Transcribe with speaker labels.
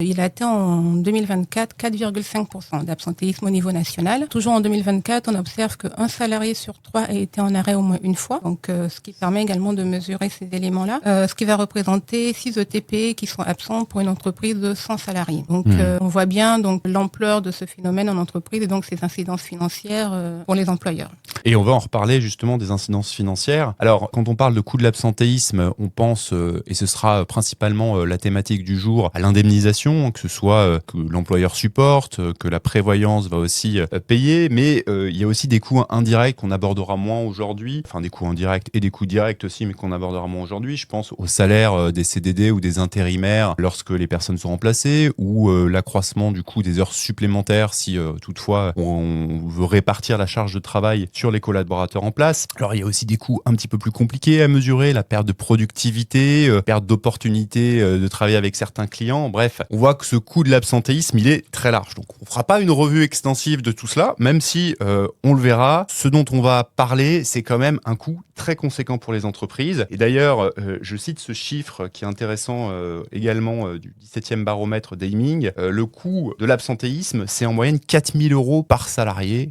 Speaker 1: Il a atteint en 2024 4,5% d'absentéisme au niveau national. Toujours en 2024, on observe qu'un salarié sur 3 a été en arrêt au moins une fois, donc ce qui permet également de mesurer ces éléments-là, ce qui va représenter 6 ETP qui sont absents pour une entreprise de 100 salariés. Donc on voit bien donc l'ampleur de ce phénomène en entreprise et donc ses incidences financières pour les employeurs.
Speaker 2: Et on va en reparler justement des incidences financières. Alors, quand on parle de coût de l'absentéisme, on pense, et ce sera principalement la thématique du jour, à l'indemnisation, que ce soit que l'employeur supporte, que la prévoyance va aussi payer, mais il y a aussi des coûts indirects qu'on abordera moins aujourd'hui, enfin des coûts indirects et des coûts directs aussi, mais qu'on abordera moins aujourd'hui. Je pense au salaire des CDD ou des intérimaires lorsque les personnes sont remplacées, ou l'accroissement du coût des heures supplémentaires si toutefois on veut répartir la charge de travail sur les collaborateurs en place. Alors il y a aussi des coûts un petit peu plus compliqués à mesurer, la perte de productivité, perte d'opportunité de travailler avec certains clients. Bref, on voit que ce coût de l'absentéisme, il est très large. Donc on fera pas une revue extensive de tout cela, même si on le verra. Ce dont on va parler, c'est quand même un coût très conséquent pour les entreprises. Et d'ailleurs, je cite ce chiffre qui est intéressant également du 17e baromètre d'Aiming. Le coût de l'absentéisme, c'est en moyenne 4 000 € par salarié.